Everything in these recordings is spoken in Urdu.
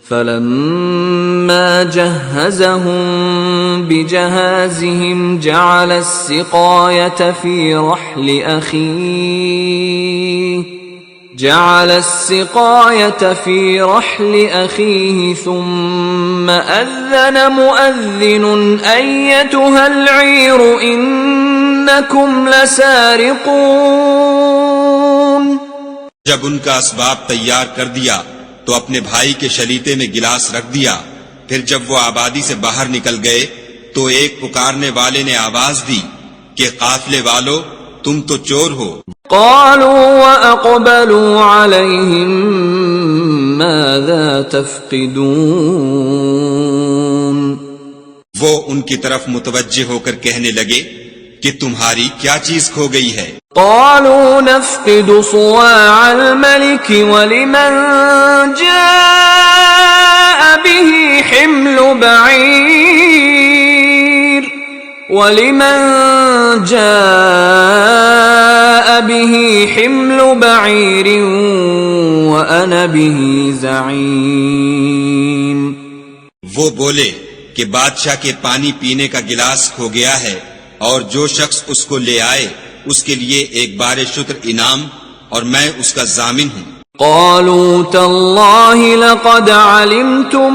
فلما جهزهم بجهازهم جعل السقاية في رحل أخيه ثم أذن مؤذن أيتها العير إنكم لسارقون۔ جب ان کا اسباب تیار کر دیا تو اپنے بھائی کے شلیتے میں گلاس رکھ دیا، پھر جب وہ آبادی سے باہر نکل گئے تو ایک پکارنے والے نے آواز دی کہ قافلے والو تم تو چور ہو۔ قالوا وأقبلوا عليهم ماذا تفقدون، وہ ان کی طرف متوجہ ہو کر کہنے لگے کہ تمہاری کیا چیز کھو گئی ہے؟ قالوا نفقد صواع الملك ولمن جاء به حمل بعير وأنا به زعيم۔ وہ بولے کہ بادشاہ کے پانی پینے کا گلاس کھو گیا ہے، اور جو شخص اس کو لے آئے اس کے لیے ایک بار شتر انعام، اور میں اس کا ضامن ہوں۔ قالوا تالله لقد علمتم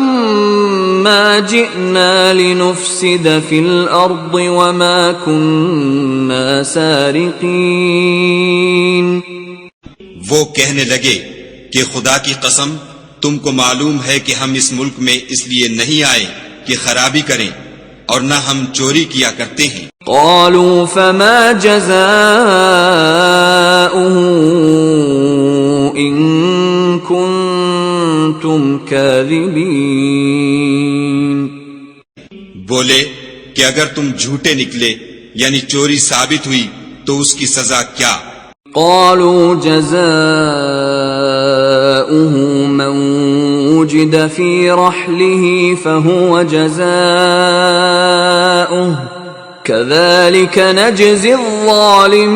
ما جئنا لنفسد في الأرض وما كنا سارقين۔ وہ کہنے لگے کہ خدا کی قسم تم کو معلوم ہے کہ ہم اس ملک میں اس لیے نہیں آئے کہ خرابی کریں، اور نہ ہم چوری کیا کرتے ہیں۔ قالوا فما جزاؤه إن كنتم كاذبين، بولے کہ اگر تم جھوٹے نکلے یعنی چوری ثابت ہوئی تو اس کی سزا کیا؟ قالوا جزاؤه من وجد في رحله فهو جزاؤه كذلك نجزي الظالمين۔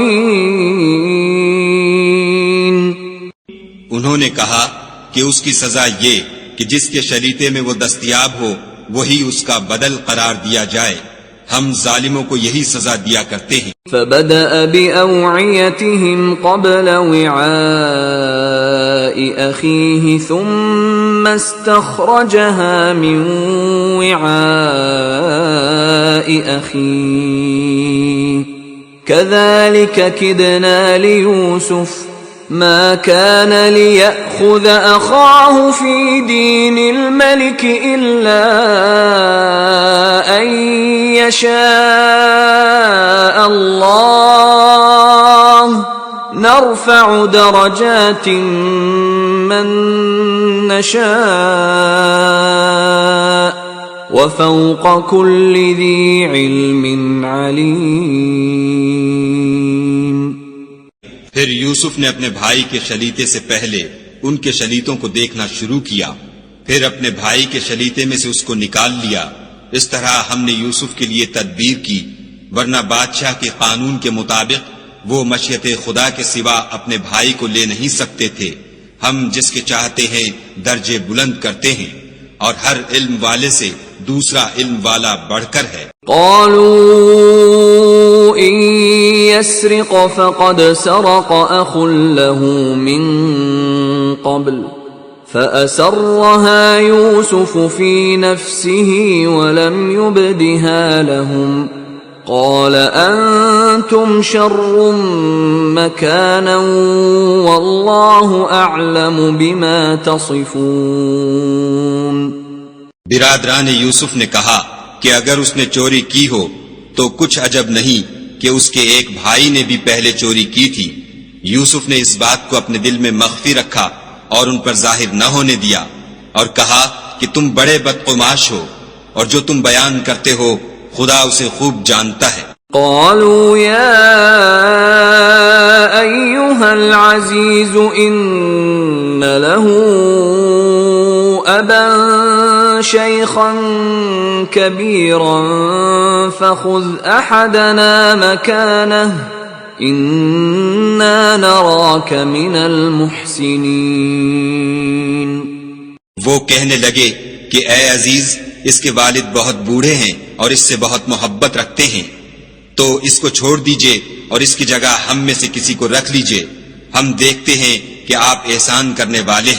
انہوں نے کہا کہ اس کی سزا یہ کہ جس کے شلیتے میں وہ دستیاب ہو وہی اس کا بدل قرار دیا جائے، ہم ظالموں کو یہی سزا دیا کرتے ہیں۔ فبدأ بأوعيتهم قبل وعاء أخيه ثم استخرجها من وعاء أخيه كذلك كدنا ليوسف ما كان ليأخذ أخاه في دين الملك إلا أن يشاء الله نرفع درجات من نشاء وفوق كل ذي علم عليم۔ پھر یوسف نے اپنے بھائی کے شلیتے سے پہلے ان کے شلیتوں کو دیکھنا شروع کیا، پھر اپنے بھائی کے شلیتے میں سے اس کو نکال لیا۔ اس طرح ہم نے یوسف کے لیے تدبیر کی، ورنہ بادشاہ کے قانون کے مطابق وہ مشیت خدا کے سوا اپنے بھائی کو لے نہیں سکتے تھے۔ ہم جس کے چاہتے ہیں درجے بلند کرتے ہیں، اور ہر علم والے سے دوسرا علم والا بڑھ کر ہے۔ قالوا إن يسرق فقد سرق أخ له من قبل فأسرها يوسف في نفسه ولم يبدها لهم قال أنتم شر مكانا والله أعلم بما تصفون۔ برادران یوسف نے کہا کہ اگر اس نے چوری کی ہو تو کچھ عجب نہیں کہ اس کے ایک بھائی نے بھی پہلے چوری کی تھی۔ یوسف نے اس بات کو اپنے دل میں مخفی رکھا اور ان پر ظاہر نہ ہونے دیا، اور کہا کہ تم بڑے بدقماش ہو، اور جو تم بیان کرتے ہو خدا اسے خوب جانتا ہے۔ قالوا يا أيها العزيز إن له أبا شيخا كبيرا فخذ أحدنا مكانه إنا نراك من المحسنين۔ وہ کہنے لگے کہ اے عزیز، اس کے والد بہت بوڑھے ہیں اور اس سے بہت محبت رکھتے ہیں، تو اس کو چھوڑ دیجئے اور اس کی جگہ ہم میں سے کسی کو رکھ لیجئے، ہم دیکھتے ہیں کہ آپ احسان کرنے والے ہیں۔